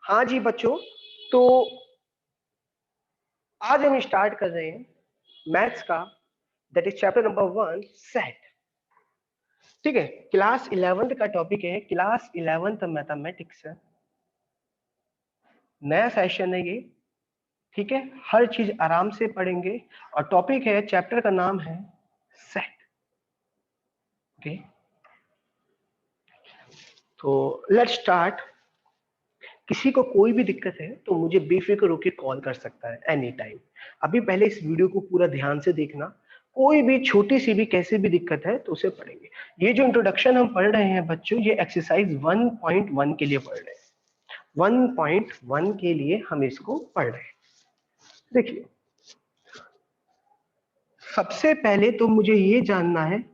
हाँ जी बच्चों, तो आज हम स्टार्ट कर रहे हैं मैथ्स का, that is chapter number 1 set. ठीक है, क्लास 11th का टॉपिक है, क्लास 11th मैथमेटिक्स। नया सेशन है ये। ठीक है, हर चीज आराम से पढ़ेंगे और टॉपिक है, चैप्टर का नाम है सेट। ओके, तो लेट्स स्टार्ट। किसी को कोई भी दिक्कत है तो मुझे बेफिक्र होकर कॉल कर सकता है एनी टाइम। अभी पहले इस वीडियो को पूरा ध्यान से देखना, कोई भी छोटी सी भी कैसी भी दिक्कत है तो उसे पढ़ेंगे। ये जो इंट्रोडक्शन हम पढ़ रहे हैं बच्चों, ये एक्सरसाइज 1.1 के लिए पढ़ रहे हैं। 1.1 के लिए हम इसको पढ़ रहे हैं। देखिए, सबसे पहले तो मुझे ये जानना है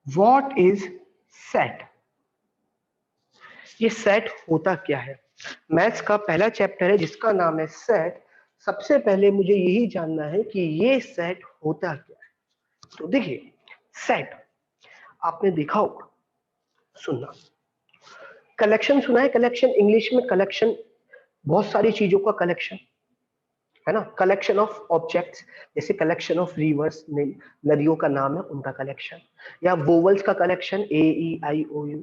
व्हाट इज सेट। ये सेट होता क्या है? मैथ्स का पहला चैप्टर है जिसका नाम है सेट। सबसे पहले मुझे यही जानना है कि ये सेट होता क्या है। तो देखिए, सेट आपने देखा होगा, सुनना, कलेक्शन सुना है? कलेक्शन इंग्लिश में कलेक्शन, बहुत सारी चीजों का कलेक्शन है ना। कलेक्शन ऑफ ऑब्जेक्ट्स, जैसे कलेक्शन ऑफ रिवर्स, नदियों का नाम है उनका कलेक्शन, या वोवल्स का कलेक्शन AEIOU,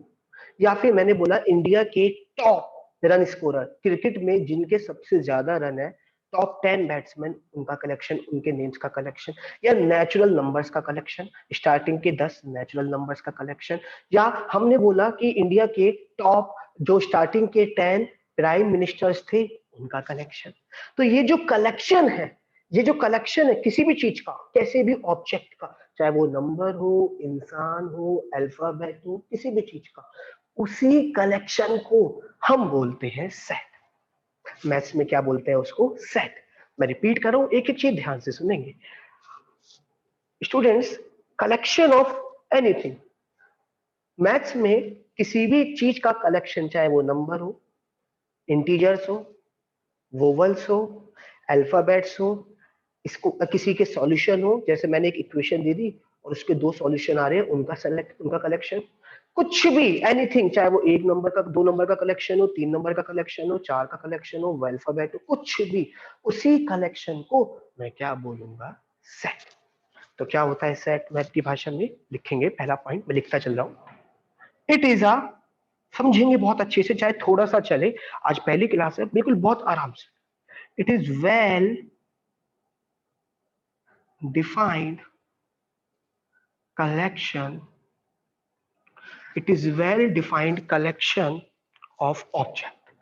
या फिर मैंने बोला इंडिया के टॉप रन स्कोरर क्रिकेट में जिनके सबसे ज्यादा रन है, टॉप 10 बैट्समैन, उनका कलेक्शन, उनके नेम्स का कलेक्शन, या नेचुरल नंबर्स का कलेक्शन, स्टार्टिंग के 10 नेचुरल नंबर्स का कलेक्शन, या हमने बोला कि इंडिया के टॉप जो स्टार्टिंग के 10 प्राइम मिनिस्टर्स थे उनका कलेक्शन। तो ये जो कलेक्शन है, ये जो कलेक्शन है किसी भी चीज का, कैसे भी ऑब्जेक्ट का, चाहे वो नंबर हो, इंसान हो, अल्फाबेट हो, किसी भी चीज का, उसी कलेक्शन को हम बोलते हैं सेट। मैथ्स में क्या बोलते हैं उसको? सेट। मैं रिपीट कर रहा हूं, एक एक चीज ध्यान से सुनेंगे students. Collection of anything, maths में किसी भी चीज का कलेक्शन, चाहे वो नंबर हो, इंटीजर्स हो, वोवल्स हो, अल्फाबेट्स हो, इसको किसी के सॉल्यूशन हो, जैसे मैंने एक इक्वेशन दे दी और उसके 2 सॉल्यूशन आ रहे हैं, उनका कलेक्शन, कुछ भी, एनीथिंग, चाहे वो 1 नंबर का, 2 नंबर का कलेक्शन हो, 3 नंबर का कलेक्शन हो, 4 का कलेक्शन हो, अल्फाबेट हो, कुछ भी, उसी कलेक्शन को मैं क्या बोलूंगा? सेट। तो क्या होता है सेट? मैथ की भाषा में लिखेंगे, पहला पॉइंट मैं लिखता चल रहा हूं, इट इज अ, समझेंगे बहुत अच्छे से, चाहे थोड़ा सा चले, आज पहली क्लास है, बिल्कुल बहुत आराम से। It is well defined collection, it is well defined collection of object।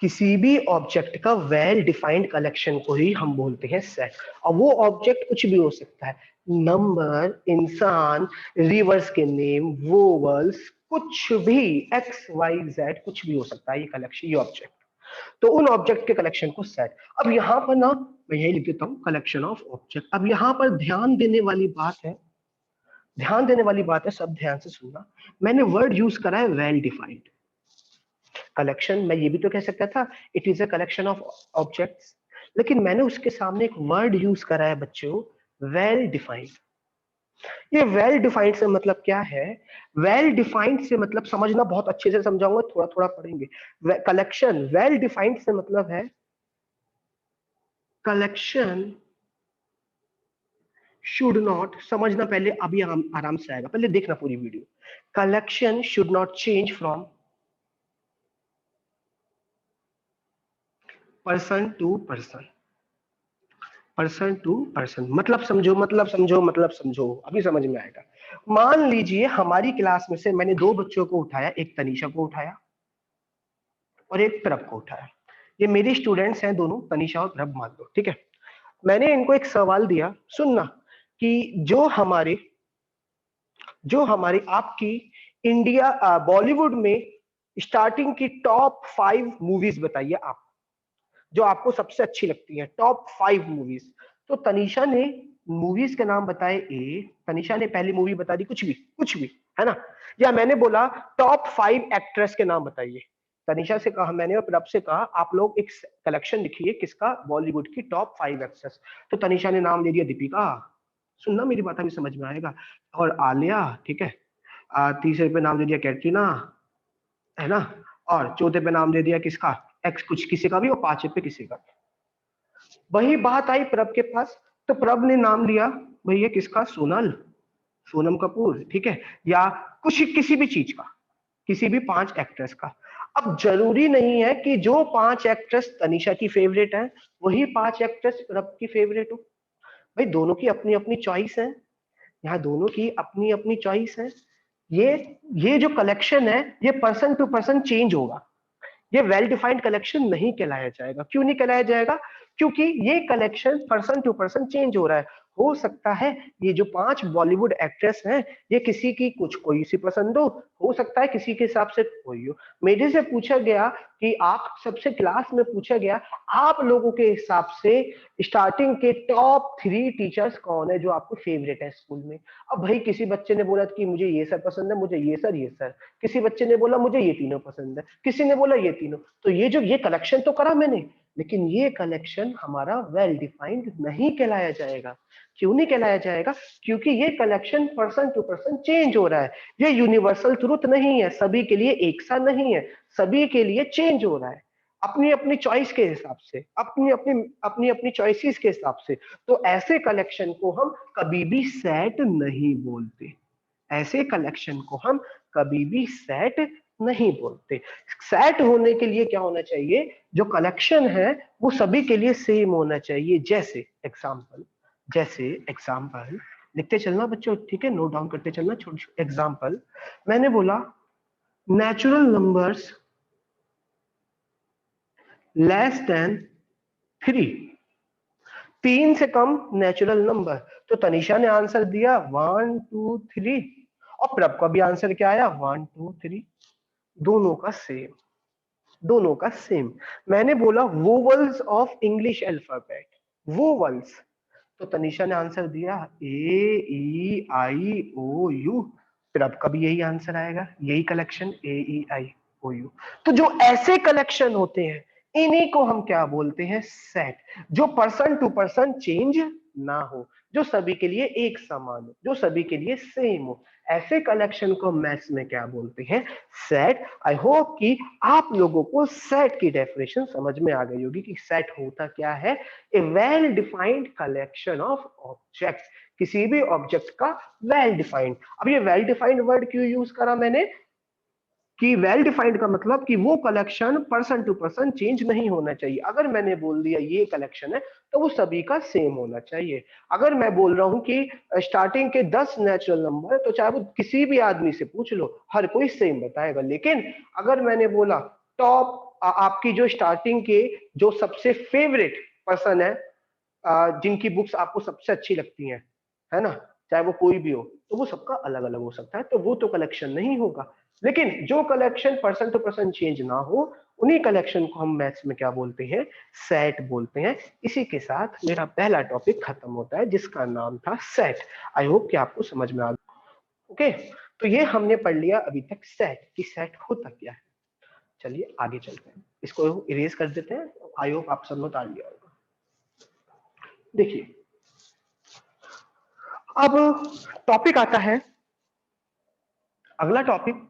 किसी भी ऑब्जेक्ट का वेल डिफाइंड कलेक्शन को ही हम बोलते हैं सेट। और वो ऑब्जेक्ट कुछ भी हो सकता है, नंबर, इंसान, रिवर्स के नेम, वोवल्स, कुछ भी, एक्स वाई जेड, कुछ भी हो सकता है ये कलेक्शन, ये ऑब्जेक्ट। तो उन ऑब्जेक्ट के कलेक्शन को सेट। अब यहां पर ना, मैं यही लिख देता हूं, कलेक्शन ऑफ ऑब्जेक्ट। अब यहां पर ध्यान देने वाली बात है, ध्यान देने वाली बात है, सब ध्यान से सुनना। मैंने वर्ड यूज करा है वेल डिफाइंड कलेक्शन। मैं ये भी तो कह सकता था it is a collection of objects, लेकिन मैंने उसके सामने एक वर्ड यूज करा है बच्चों, वेल डिफाइंड। ये वेल डिफाइंड से मतलब क्या है? वेल डिफाइंड से मतलब, समझना, बहुत अच्छे से समझाऊंगा, थोड़ा थोड़ा पढ़ेंगे। कलेक्शन, वेल डिफाइंड से मतलब है कलेक्शन शुड नॉट, समझना पहले, अभी आराम से आएगा, पहले देखना पूरी video. Collection should not change from person to person, person to person, मतलब समझो, मतलब समझो, मतलब समझो, अभी समझ में आएगा। मान लीजिए हमारी क्लास में से मैंने 2 बच्चों को उठाया, एक तनीषा को उठाया और एक प्रभ को उठाया। ये मेरी स्टूडेंट्स हैं दोनों, तनीषा और प्रभ मान लो, ठीक है। मैंने इनको एक सवाल दिया, सुनना, कि जो हमारी आपकी इंडिया बॉलीवुड में स्टार्टिंग की टॉप 5 मूवीज बताइए आप, जो आपको सबसे अच्छी लगती है, टॉप 5 मूवीज। तो तनीषा ने मूवीज के नाम बताए, तनीषा ने पहली मूवी बता दी, कुछ भी, है ना। या मैंने बोला टॉप 5 एक्ट्रेस के नाम बताइए, तनीषा से कहा मैंने और प्रभ से कहा आप लोग एक कलेक्शन लिखिए किसका, बॉलीवुड की टॉप 5 एक्ट्रेस। तो तनीषा ने नाम ले दिया दीपिका, सुनना मेरी बात अभी समझ में आएगा, और आलिया, ठीक है, तीसरे पे नाम दे दिया कैटरीना, है ना, और चौथे पे नाम दे दिया किसका, एक्स कुछ किसी का भी, और पांचवे पे किसी का भी। वही बात आई प्रभ के पास, तो प्रभ ने नाम लिया भैया किसका, सोनल, सोनम कपूर, ठीक है, या कुछ किसी भी चीज का, किसी भी 5 एक्ट्रेस का। अब जरूरी नहीं है कि जो 5 एक्ट्रेस तनिषा की फेवरेट है वही 5 एक्ट्रेस प्रभ की फेवरेट हो। भाई दोनों की अपनी अपनी चॉइस है, यहाँ दोनों की अपनी अपनी चॉइस है। ये ये जो कलेक्शन है ये पर्सन टू पर्सन चेंज होगा, ये वेल डिफाइंड कलेक्शन नहीं कहलाया जाएगा। क्यों नहीं कहलाया जाएगा? क्योंकि ये collection person to person change हो रहा है। हो सकता है ये जो 5 बॉलीवुड एक्ट्रेस हैं ये किसी की कुछ कोई सी पसंद हो सकता है किसी के हिसाब से कोई हो। मेरे से पूछा गया कि आप सबसे क्लास में पूछा गया आप लोगों के हिसाब से स्टार्टिंग के टॉप 3 टीचर्स कौन है जो आपको फेवरेट है स्कूल में। अब भाई किसी बच्चे ने बोला कि मुझे ये सर पसंद है, मुझे ये सर, ये सर, किसी बच्चे ने बोला मुझे ये तीनों पसंद है, किसी ने बोला ये तीनों। तो ये जो ये कलेक्शन तो करा मैंने, लेकिन ये कलेक्शन हमारा वेल डिफाइंड नहीं कहलाया जाएगा। क्यों नहीं कहलाया जाएगा? क्योंकि ये collection person to person change हो रहा है। ये यूनिवर्सल ट्रुथ नहीं है, सभी के लिए एक सा नहीं है, सभी के लिए चेंज हो रहा है अपनी अपनी चॉइस के हिसाब से, अपनी अपनी चॉइसेस के हिसाब से। तो ऐसे कलेक्शन को हम कभी भी सेट नहीं बोलते, ऐसे कलेक्शन को हम कभी भी सेट नहीं बोलते। सेट होने के लिए क्या होना चाहिए, जो कलेक्शन है वो सभी के लिए सेम होना चाहिए। जैसे एग्जाम्पल लिखते चलना बच्चों, ठीक है, नोट डाउन करते चलना। छोटे एग्जाम्पल मैंने बोला नेचुरल नंबर्स लेस देन 3, 3 से कम नेचुरल नंबर। तो तनिषा ने आंसर दिया 1 2 3, और प्रभ का भी आंसर क्या आया 1 2 3। दोनों का सेम, दोनों का सेम। मैंने बोला vowels of English alphabet, vowels, तो तनिषा ने आंसर दिया ए ई आई ओ यू, फिर अब कभी यही आंसर आएगा, यही collection A E I O you. तो जो ऐसे कलेक्शन होते हैं इन्हीं को हम क्या बोलते हैं, सेट। जो पर्सन टू पर्सन चेंज ना हो, जो सभी के लिए एक समान हो, जो सभी के लिए सेम हो, ऐसे कलेक्शन को मैथ्स में क्या बोलते हैं, सेट। आई होप कि आप लोगों को सेट की डेफिनेशन समझ में आ गई होगी कि सेट होता क्या है। A well defined collection of object, किसी भी ऑब्जेक्ट का वेल डिफाइंड। अब ये वेल डिफाइंड वर्ड क्यों यूज करा मैंने, कि वेल डिफाइंड का मतलब कि वो collection person to person change नहीं होना चाहिए। अगर मैंने बोल दिया ये कलेक्शन है तो वो सभी का सेम होना चाहिए। अगर मैं बोल रहा हूं कि स्टार्टिंग के 10 नेचुरल नंबर, तो चाहे वो किसी भी आदमी से पूछ लो हर कोई सेम बताएगा। लेकिन अगर मैंने बोला टॉप आपकी जो स्टार्टिंग के जो सबसे फेवरेट पर्सन है, जिनकी बुक्स आपको सबसे अच्छी लगती हैं, है ना, चाहे वो कोई भी हो, तो वो सबका अलग अलग हो सकता है, तो वो तो कलेक्शन नहीं होगा। लेकिन जो collection person to person change ना हो उन्हीं कलेक्शन को हम मैथ्स में क्या बोलते हैं, सेट बोलते हैं। इसी के साथ मेरा पहला टॉपिक खत्म होता है जिसका नाम था सेट। आई होप कि आपको समझ में आ गया। ओके, तो ये हमने पढ़ लिया अभी तक सेट, कि सेट होता क्या है। चलिए आगे चलते हैं, इसको इरेज कर देते हैं। आई होप आप सब नोट आ लिया होगा। देखिए अब टॉपिक आता है, अगला टॉपिक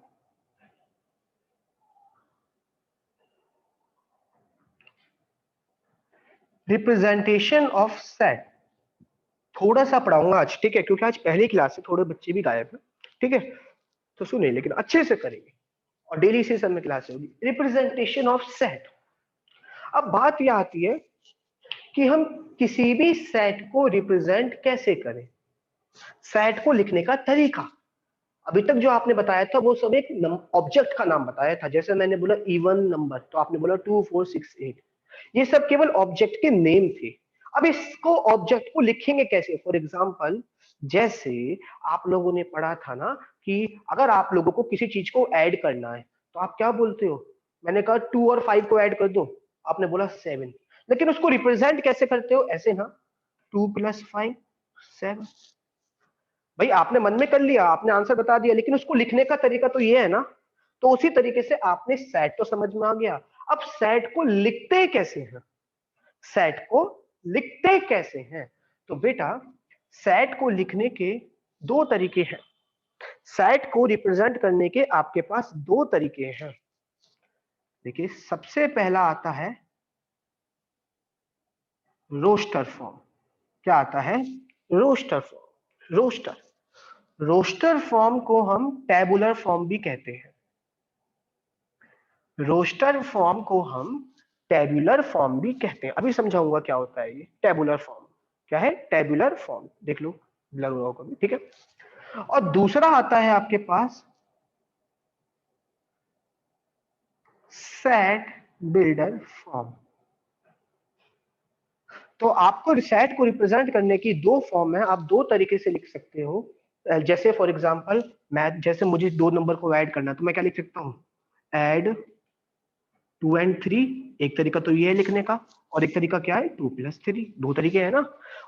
रिप्रेजेंटेशन ऑफ सेट। थोड़ा सा पढ़ाऊंगा आज, ठीक है, क्योंकि आज पहली क्लास से थोड़े बच्चे भी गायब हैं, ठीक है, तो सुनिए लेकिन अच्छे से करेंगे, और डेली सेशन में क्लास होगी। Representation of set. अब बात यह आती है कि हम किसी भी सेट को रिप्रेजेंट कैसे करें, सेट को लिखने का तरीका। अभी तक जो आपने बताया था वो सब एक ऑब्जेक्ट का नाम बताया था। जैसे मैंने बोला इवन नंबर, तो आपने बोला 2 4 6 8, ये सब केवल ऑब्जेक्ट के नेम थे। अब इसको ऑब्जेक्ट को लिखेंगे कैसे? फॉर एग्जांपल जैसे आप लोगों ने पढ़ा था ना कि अगर आप लोगों को किसी चीज को ऐड करना है तो आप क्या बोलते हो, मैंने कहा 2 और 5 को ऐड कर दो, आपने बोला 7, लेकिन उसको रिप्रेजेंट कैसे करते हो, ऐसे ना, 2 + 5 7। भाई आपने मन में कर लिया, आपने आंसर बता दिया, लेकिन उसको लिखने का तरीका तो ये है ना। तो उसी तरीके से आपने सेट तो समझ में आ गया, अब सेट को लिखते कैसे हैं, सेट को लिखते कैसे हैं। तो बेटा सेट को लिखने के दो तरीके हैं। सेट को रिप्रेजेंट करने के आपके पास दो तरीके हैं। देखिए, सबसे पहला आता है रोस्टर फॉर्म। क्या आता है? Roster form. रोस्टर फॉर्म को हम टेबुलर फॉर्म भी कहते हैं। रोस्टर फॉर्म को हम टेबुलर फॉर्म भी कहते हैं। अभी समझाऊंगा क्या होता है ये टेबुलर फॉर्म। क्या है टेबुलर फॉर्म? देख लो ब्लर हुआ होगा, ठीक है। और दूसरा आता है आपके पास सेट बिल्डर फॉर्म। तो आपको सेट को रिप्रेजेंट करने की दो फॉर्म है, आप दो तरीके से लिख सकते हो। जैसे फॉर एग्जांपल मैं, जैसे मुझे दो नंबर को ऐड करना, तो मैं क्या लिख सकता हूँ? Add 2 and 3। एक तरीका तो ये है लिखने का, और एक तरीका क्या है? 2 + 3। दो तरीके हैं ना।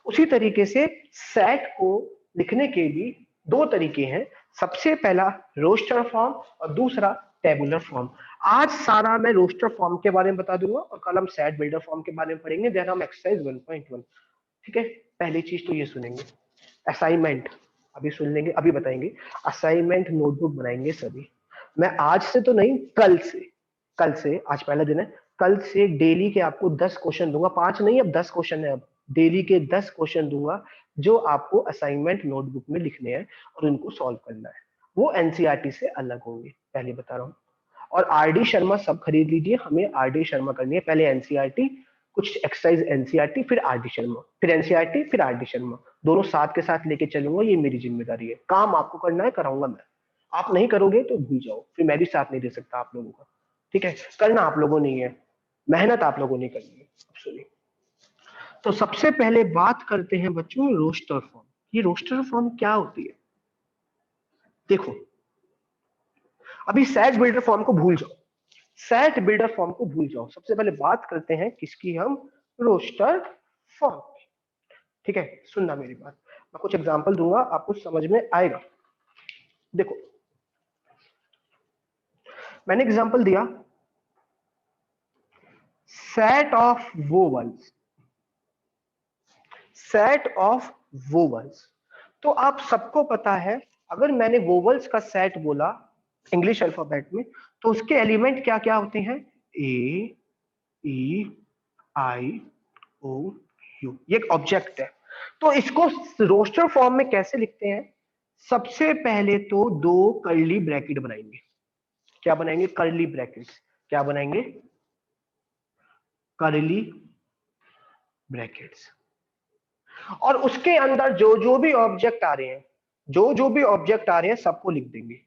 उसी तरीके से सेट को लिखने के भी दो तरीके हैं। सबसे पहला रोस्टर फॉर्म और दूसरा टेबुलर फॉर्म। आज सारा मैं रोस्टर फॉर्म के बारे में बता दूंगा और कल हम सेट बिल्डर फॉर्म के बारे में पढ़ेंगे। देन हम एक्सरसाइज 1.1, ठीक है। पहली चीज तो ये सुनेंगे असाइनमेंट, अभी सुन लेंगे, अभी बताएंगे। असाइनमेंट नोटबुक बनाएंगे सभी। मैं आज से तो नहीं, कल से, आज पहला दिन है, कल से डेली के आपको 10 क्वेश्चन दूंगा। 5 नहीं, अब 10 क्वेश्चन है। अब डेली के 10 क्वेश्चन दूंगा जो आपको असाइनमेंट नोटबुक में लिखने हैं और उनको सॉल्व करना है। वो एनसीईआरटी से अलग होंगे, पहले बता रहा हूँ। और आरडी शर्मा सब खरीद लीजिए, हमें आरडी शर्मा करनी है। पहले एनसीईआरटी, कुछ एक्सरसाइज एनसीईआरटी, फिर आरडी शर्मा, फिर एनसीईआरटी, फिर आरडी शर्मा, दोनों साथ के साथ लेके चलूंगा। ये मेरी जिम्मेदारी है, काम आपको करना है, कराऊंगा मैं। आप नहीं करोगे तो भूल जाओ, फिर मैं भी साथ नहीं दे सकता आप लोगों का, ठीक है। करना आप लोगों ने है, मेहनत आप लोगों ने करनी है। अब सुनिए, तो सबसे पहले बात करते हैं बच्चों रोस्टर फॉर्म। ये रोस्टर फॉर्म क्या होती है? देखो, अभी सेट बिल्डर फॉर्म को भूल जाओ, सेट बिल्डर फॉर्म को भूल जाओ। सबसे पहले बात करते हैं किसकी? हम रोस्टर फॉर्म, ठीक है। सुनना मेरी बात, मैं कुछ एग्जांपल दूंगा, आपको समझ में आएगा। देखो, मैंने एग्जांपल दिया set of vowels, set of vowels. तो आप सबको पता है, अगर मैंने वोवल्स का सेट बोला इंग्लिश अल्फाबेट में, तो उसके एलिमेंट क्या क्या होते हैं? A, E, I, O, you. ये एक ऑब्जेक्ट है। तो इसको रोस्टर फॉर्म में कैसे लिखते हैं? सबसे पहले तो दो कर्ली ब्रैकेट बनाएंगे। क्या बनाएंगे? Curly brackets. क्या बनाएंगे? Curly brackets. और उसके अंदर जो जो भी ऑब्जेक्ट आ रहे हैं, जो जो भी ऑब्जेक्ट आ रहे हैं सबको लिख देंगे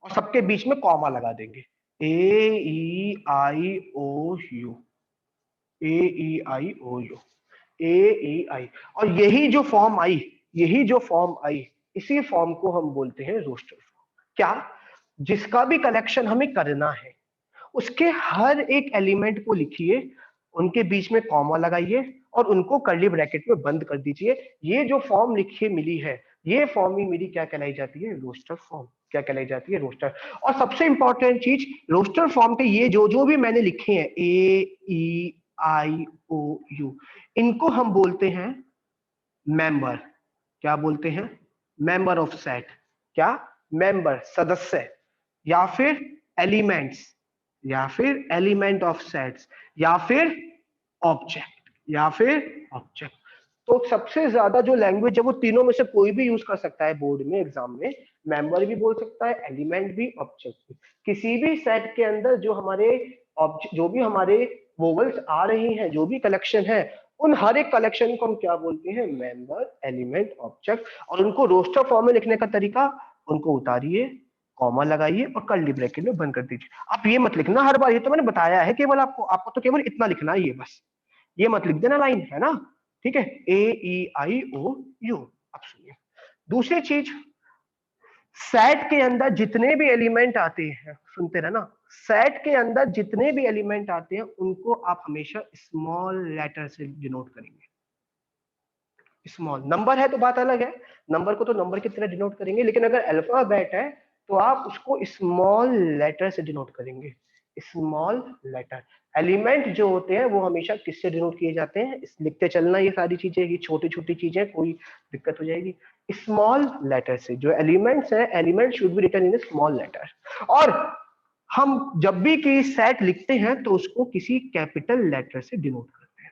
और सबके बीच में कॉमा लगा देंगे। A E I O U, A E I O U, A E I. और यही जो फॉर्म आई, इसी फॉर्म को हम बोलते हैं रोस्टर फॉर्म। क्या? जिसका भी कलेक्शन हमें करना है उसके हर एक एलिमेंट को लिखिए, उनके बीच में कॉमा लगाइए और उनको कर्ली ब्रैकेट में बंद कर दीजिए। ये जो फॉर्म लिखिए मिली है, ये फॉर्म ही मेरी क्या कहलाई जाती है? Roster form. क्या कहलाई जाती है? रोस्टर। और सबसे इंपॉर्टेंट चीज, रोस्टर फॉर्म के ये जो जो भी मैंने लिखे हैं, A E I O you, इनको हम बोलते हैं मेंबर। क्या बोलते हैं? Member of set. क्या? मेंबर, सदस्य, या फिर एलिमेंट्स, या फिर एलिमेंट ऑफ सेट्स, या फिर ऑब्जेक्ट, या फिर ऑब्जेक्ट। तो सबसे ज्यादा जो लैंग्वेज है वो तीनों में से कोई भी यूज कर सकता है बोर्ड में, एग्जाम में। मेंबर भी बोल सकता है, एलिमेंट भी, ऑब्जेक्ट भी। किसी भी सेट के अंदर जो हमारे ऑब्जेक्ट, जो भी हमारे वोवल्स आ रही हैं, जो भी कलेक्शन है, उन हर एक कलेक्शन को हम क्या बोलते हैं? Member, element, object. और उनको रोस्टर फॉर्म में लिखने का तरीका, उनको उतारिए, कॉमा लगाइए और कर्ली ब्रैकेट में बंद कर दीजिए। आप ये मत लिखना हर बार, ये तो मैंने बताया है केवल आपको, आपको तो केवल इतना लिखना ही है बस। ये मत लिख देना लाइन, है ना? ठीक है, ए ई आई ओ यू। अब सुनिए दूसरी चीज, सेट के अंदर जितने भी एलिमेंट आते हैं, सुनते रहना, सेट के अंदर जितने भी एलिमेंट आते हैं उनको आप हमेशा स्मॉल लेटर से डिनोट करेंगे। स्मॉल नंबर है तो बात अलग है, नंबर को तो नंबर की तरह डिनोट करेंगे, लेकिन अगर अल्फाबेट है तो आप उसको स्मॉल लेटर से डिनोट करेंगे। Small letter. एलिमेंट जो होते हैं वो हमेशा किससे डिनोट किए जाते हैं, लिखते चलना, ये सारी चीजें, ये छोटी छोटी चीजें, कोई दिक्कत हो जाएगी, स्मॉल लेटर से। जो एलिमेंट्स है, element should be written in a small letter. और हम जब भी कोई सेट लिखते हैं तो उसको किसी कैपिटल लेटर से डिनोट करते हैं।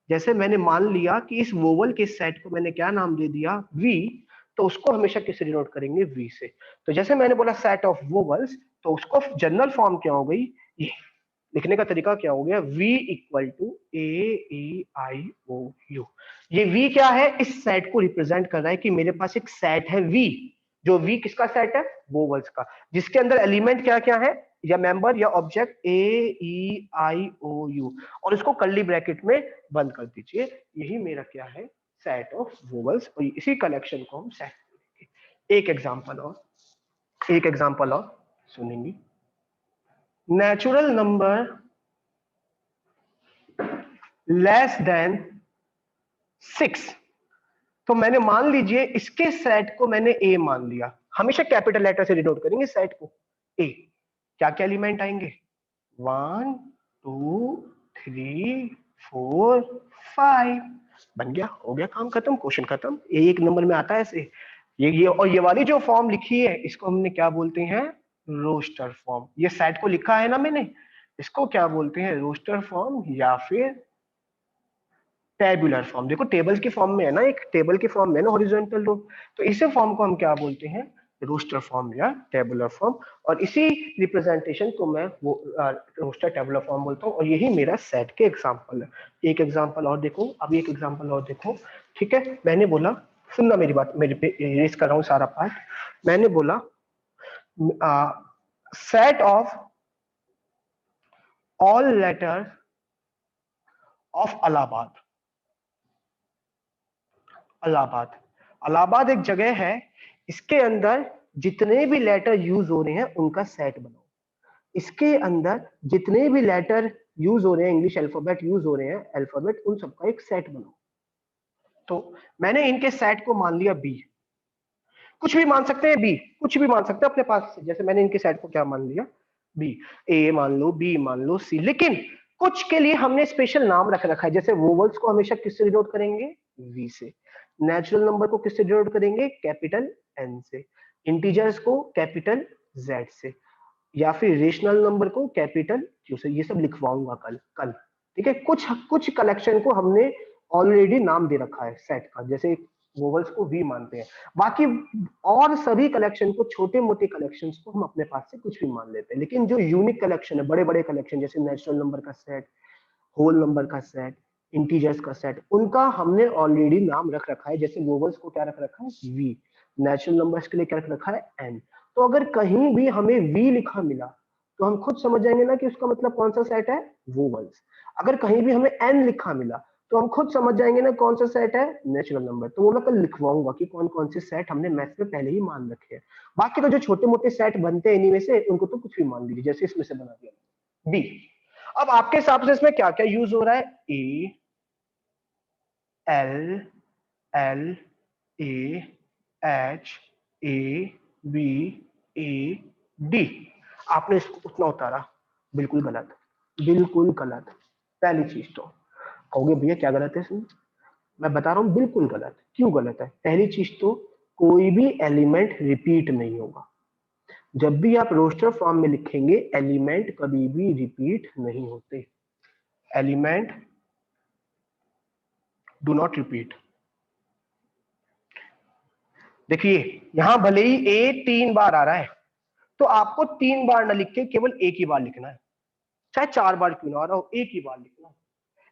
जैसे मैंने मान लिया कि इस वोवल के सेट को मैंने क्या नाम दे दिया, वी, तो उसको हमेशा किससे डिनोट करेंगे, वी से। तो जैसे मैंने बोला सेट ऑफ वोवल्स, तो उसको जनरल फॉर्म क्या हो गई, ये लिखने का तरीका क्या हो गया, v इक्वल टू AEIOU। ये v क्या है, इस सेट को रिप्रेजेंट कर रहा है कि मेरे पास एक सेट है v, जो v किसका सेट है, वोवल्स का, जिसके अंदर एलिमेंट क्या क्या है, या मेंबर या ऑब्जेक्ट AEIOU, और इसको कर्ली ब्रैकेट में बंद कर दीजिए। यही मेरा क्या है, सेट ऑफ वोवल्स, और इसी कलेक्शन को हम सेट करेंगे। एक एग्जांपल और सुनेंगे। नेचुरल नंबर लेस देन 6, तो मैंने मान लीजिए इसके सेट को मैंने ए मान लिया, हमेशा कैपिटल लेटर से डिनोट करेंगे सेट को ए। क्या क्या एलिमेंट आएंगे, 1 2 3 4 5, बन गया, हो गया काम खत्म, क्वेश्चन खत्म। एक नंबर में आता है ऐसे। ये और ये वाली जो फॉर्म लिखी है इसको हमने क्या बोलते हैं, रोस्टर फॉर्म। ये सेट को लिखा है ना मैंने, इसको क्या बोलते हैं, रोस्टर फॉर्म या फिर टेबुलर फॉर्म। देखो टेबल की फॉर्म में है ना, एक टेबल की फॉर्म में है ना हॉरिजॉन्टल रो, तो इसे फॉर्म को हम क्या बोलते हैं, रोस्टर फॉर्म या टेबुलर फॉर्म। और इसी रिप्रेजेंटेशन को मैं वो रोस्टर टेबुलर फॉर्म बोलता हूँ। और यही मेरा सेट के एग्जांपल है। एक एग्जांपल और देखो, अभी एक एग्जांपल और देखो, ठीक है। मैंने बोला, सुनना मेरी बात, मेरे पे इरेज कर रहा हूँ सारा पार्ट। मैंने बोला set of all letter of Allahabad. Allahabad एक जगह है, इसके अंदर जितने भी लेटर यूज हो रहे हैं उनका सेट बनाओ। इसके अंदर जितने भी लेटर यूज हो रहे हैं, इंग्लिश अल्फाबेट यूज हो रहे हैं, अल्फाबेट, उन सबका एक सेट बनाओ। तो मैंने इनके सेट को मान लिया बी, कुछ भी मान सकते हैं बी, कुछ भी मान सकते हैं अपने पास से। जैसे मैंने इनके सेट को क्या मान लिया, बी, ए मान लो, बी मान लो, सी। लेकिन कुछ के लिए हमने स्पेशल नाम रख रखा है। जैसे वोवल्स को हमेशा किससे डिनोट करेंगे, वी से। नेचुरल नंबर को किससे डिनोट करेंगे, कैपिटल एन से। इंटीजर्स को कैपिटल जेड से, या फिर रेशनल नंबर को कैपिटल क्यू से। ये सब लिखवाऊंगा कल कल, ठीक है। कुछ कुछ कलेक्शन को हमने ऑलरेडी नाम दे रखा है सेट का, जैसे वोवल्स को वी मानते हैं। बाकी और सभी कलेक्शन को, छोटे मोटे कलेक्शंस को हम अपने पास से कुछ भी मान लेते हैं। लेकिन जो यूनिक कलेक्शन है, बड़े बड़े कलेक्शन, जैसे नेचुरल नंबर का सेट, होल नंबर का सेट, इंटीजर्स का सेट, उनका हमने ऑलरेडी नाम रख रखा है। जैसे वोवल्स को क्या रख रखा है, वी, नेचुरल नंबर्स के लिए क्या रख रखा है, एन। तो अगर कहीं भी हमें वी लिखा मिला तो हम खुद समझ जाएंगे ना कि उसका मतलब कौन सा सेट है, वोवल्स। अगर कहीं भी हमें एन लिखा मिला तो हम खुद समझ जाएंगे ना कौन सा सेट है, नेचुरल नंबर। तो वो मैं कल लिखवाऊंगा कि कौन कौन से सेट हमने मैथ्स में पहले ही मान रखे हैं। बाकी तो जो छोटे मोटे सेट बनते हैं इन्हीं में से, उनको तो कुछ भी मान लीजिए, जैसे इसमें से बना दिया बी। अब आपके हिसाब से इसमें क्या क्या यूज हो रहा है, ए, एल, एल, ए, एच, ए, बी, ए, डी। आपने उतना उतारा, बिल्कुल गलत, बिल्कुल गलत। पहली चीज तो कहोगे भैया क्या गलत है इसमें, मैं बता रहा हूं बिल्कुल गलत। क्यों गलत है, पहली चीज तो कोई भी एलिमेंट रिपीट नहीं होगा। जब भी आप रोस्टर फॉर्म में लिखेंगे, एलिमेंट कभी भी रिपीट नहीं होते। Element do not repeat. देखिए यहां भले ही ए 3 बार आ रहा है, तो आपको 3 बार ना लिख के केवल एक ही बार लिखना है, चाहे 4 बार क्यों ना आ रहा हो, एक ही बार लिखना है।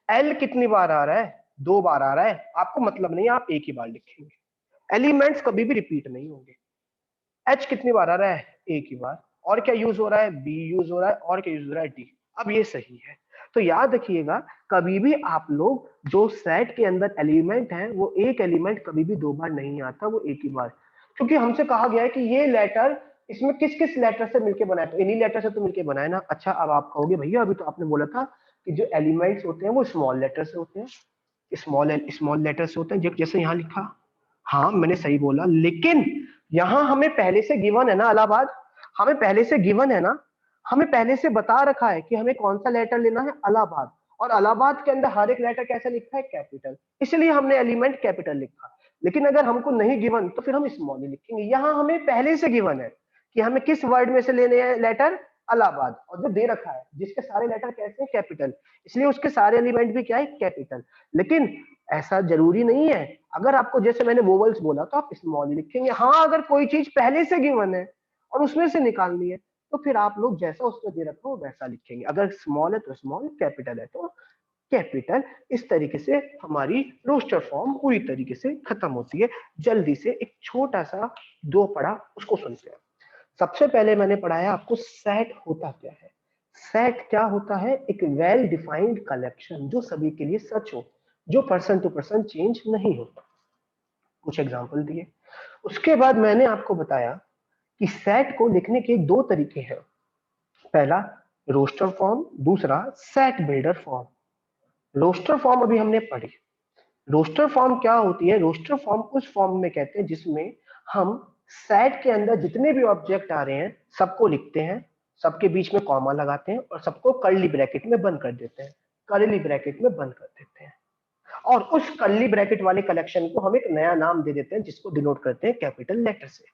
एल कितनी बार आ रहा है, 2 बार आ रहा है, आपको मतलब नहीं, आप एक ही बार लिखेंगे। एलिमेंट्स कभी भी रिपीट नहीं होंगे। एच कितनी बार आ रहा है, एक ही बार। और क्या यूज हो रहा है, बी यूज हो रहा है, और क्या यूज हो रहा है, डी। अब ये सही है। तो याद रखिएगा, कभी भी आप लोग जो सेट के अंदर एलिमेंट है, वो एक एलिमेंट कभी भी 2 बार नहीं आता, वो एक ही बार। क्योंकि हमसे कहा गया है कि ये लेटर इसमें किस किस लेटर से मिलके बना है, तो इन्हीं लेटर से तो मिलके बना है ना। अच्छा अब आप कहोगे भैया अभी तो आपने बोला था कि जो एलिमेंट्स होते हैं वो स्मॉल लेटर से होते हैं, स्मॉल लेटर से होते हैं, जैसे यहाँ लिखा। हाँ मैंने सही बोला, लेकिन यहां हमें पहले से गिवन है ना इलाहाबाद, हमें पहले से गिवन है ना, हमें पहले से बता रखा है कि हमें कौन सा लेटर लेना है, इलाहाबाद, और इलाहाबाद के अंदर हर एक लेटर कैसे लिखा है, कैपिटल, इसलिए हमने एलिमेंट कैपिटल लिखा। लेकिन अगर हमको नहीं गिवन तो फिर हम स्मॉल ही लिखेंगे। यहाँ हमें पहले से गिवन है कि हमें किस वर्ड में से लेने हैं लेटर, इलाहाबाद, और जो दे रखा है जिसके सारे लेटर कैसे हैं, कैपिटल, इसलिए उसके सारे एलिमेंट भी क्या है, कैपिटल। लेकिन ऐसा जरूरी नहीं है, अगर आपको जैसे मैंने वोवल्स बोला तो आप स्मॉल ही लिखेंगे। हाँ, अगर कोई चीज पहले से गिवन है और उसमें से निकालनी है तो फिर आप लोग जैसा उसमें दे रखा हो वैसा लिखेंगे। अगर स्मॉल है तो स्मॉल, कैपिटल है तो कैपिटल। इस तरीके से हमारी रोस्टर फॉर्म पूरी तरीके से खत्म होती है। जल्दी से एक छोटा सा दो पढ़ा उसको सुनते हैं। सबसे पहले मैंने पढ़ाया आपको सेट होता क्या है। सेट क्या होता है, एक वेल डिफाइंड कलेक्शन जो सभी के लिए सच हो, जो पर्सन टू पर्सन चेंज नहीं होता। कुछ एग्जांपल दिए। उसके बाद मैंने आपको बताया कि सेट को लिखने के दो तरीके हैं, पहला रोस्टर फॉर्म, दूसरा set builder form. Roster form अभी हमने पढ़ी। रोस्टर फॉर्म क्या होती है, रोस्टर फॉर्म उस फॉर्म में कहते हैं जिसमें हम सेट के अंदर जितने भी ऑब्जेक्ट आ रहे हैं सबको लिखते हैं, सबके बीच में कॉमा लगाते हैं और सबको कर्ली ब्रैकेट में बंद कर देते हैं, कर्ली ब्रैकेट में बंद कर देते हैं। और उस कर्ली ब्रैकेट वाले कलेक्शन को हम एक नया नाम दे देते हैं जिसको डिनोट करते हैं कैपिटल लेटर से।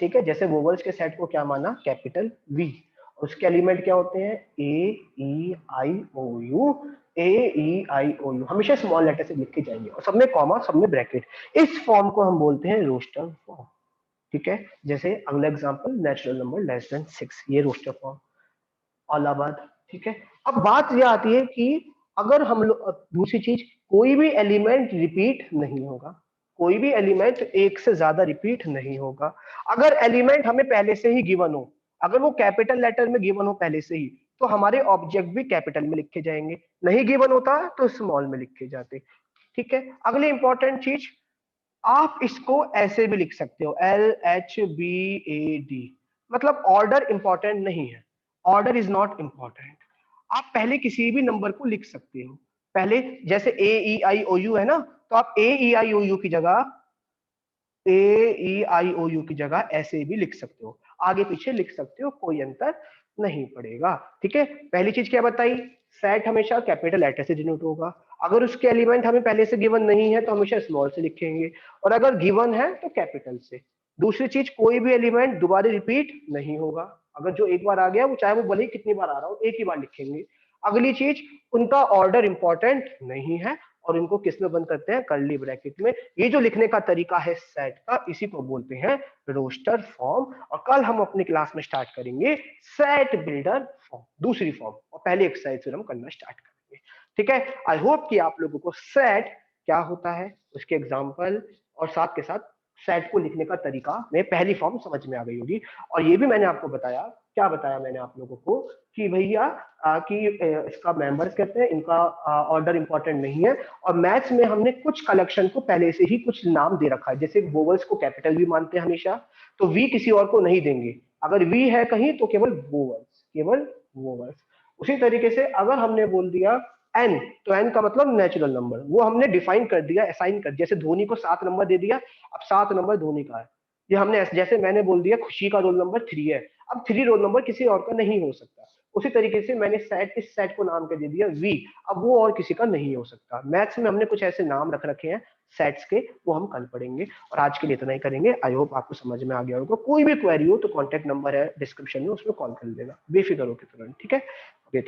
ठीक है, जैसे वोवल्स के सेट को क्या माना, कैपिटल वी। उसके एलिमेंट क्या होते हैं, A E I O U, A E I O U, हमेशा स्मॉल लेटर से लिख के जाएंगे और सब में कॉमा, सब में ब्रैकेट। इस फॉर्म को हम बोलते हैं रोस्टर फॉर्म। ठीक है, जैसे अगला example natural number less than 6, ये रोस्टर फॉर्म, इलाहाबाद। ठीक है, अब बात यह आती है कि अगर हम लोग, दूसरी चीज, कोई भी एलिमेंट रिपीट नहीं होगा, कोई भी एलिमेंट एक से ज्यादा रिपीट नहीं होगा। अगर एलिमेंट हमें पहले से ही गिवन हो, अगर वो कैपिटल लेटर में गिवन हो पहले से ही, तो हमारे ऑब्जेक्ट भी कैपिटल में लिखे जाएंगे, नहीं गिवन होता तो स्मॉल में लिखे जाते। ठीक है, अगली इंपॉर्टेंट चीज, आप इसको ऐसे भी लिख सकते हो, LHBAD, मतलब ऑर्डर इंपॉर्टेंट नहीं है, ऑर्डर इज नॉट इंपॉर्टेंट। आप पहले किसी भी नंबर को लिख सकते हो, पहले जैसे AEIOU है ना, तो आप AEIOU की जगह AEIOU की जगह ऐसे भी लिख सकते हो, आगे पीछे लिख सकते हो, कोई अंतर नहीं पड़ेगा। ठीक है, पहली चीज क्या बताई, सेट हमेशा कैपिटल लेटर से डिनोट होगा। अगर उसके एलिमेंट हमें पहले से गिवन नहीं है तो हमेशा स्मॉल से लिखेंगे, और अगर गिवन है तो कैपिटल से। दूसरी चीज, कोई भी एलिमेंट दोबारा रिपीट नहीं होगा, अगर जो एक बार आ गया वो चाहे वो भले ही कितनी बार आ रहा हो एक ही बार लिखेंगे। अगली चीज, उनका ऑर्डर इंपॉर्टेंट नहीं है और इनको किस में बंद करते हैं, कर्ली ब्रैकेट में। ये जो लिखने का तरीका है सेट का, इसी को बोलते हैं रोस्टर फॉर्म। और कल हम अपनी क्लास में स्टार्ट करेंगे सेट बिल्डर फॉर्म, दूसरी फॉर्म, और पहले एक्सरसाइज फिर हम करना स्टार्ट करेंगे। ठीक है, आई होप कि आप लोगों को सेट क्या होता है, उसके एग्जाम्पल और साथ के साथ सेट को लिखने का तरीका में पहली फॉर्म समझ में आ गई होगी। और ये भी मैंने आपको बताया, क्या बताया मैंने आप लोगों को, कि भैया इसका मेंबर्स कहते हैं, इनका ऑर्डर इंपॉर्टेंट नहीं है। और मैथ्स में हमने कुछ कलेक्शन को पहले से ही कुछ नाम दे रखा है, जैसे वोवल्स को कैपिटल वी मानते हैं हमेशा, तो वी किसी और को नहीं देंगे, अगर वी है कहीं तो केवल वोवल्स, केवल वोवल्स। उसी तरीके से अगर हमने बोल दिया एन, तो एन का मतलब नेचुरल नंबर, वो हमने डिफाइन कर दिया, असाइन कर, जैसे धोनी को 7 नंबर दे दिया, अब 7 नंबर धोनी का है। ये हमने, जैसे मैंने बोल दिया खुशी का रोल नंबर 3 है, अब 3 रोल नंबर किसी और का नहीं हो सकता। उसी तरीके से मैंने सेट, इस सेट को नाम कर दे दिया वी, अब वो और किसी का नहीं हो सकता। मैथ्स में हमने कुछ ऐसे नाम रख रखे हैं सेट्स के, वो हम कल पढ़ेंगे। और आज के लिए इतना ही करेंगे। आई होप आपको समझ में आ गया होगा। कोई भी क्वेरी हो तो कॉन्टेक्ट नंबर है डिस्क्रिप्शन में, उसमें कॉल कर लेना, बेफिक्र होकर तुरंत। ठीक है, ओके।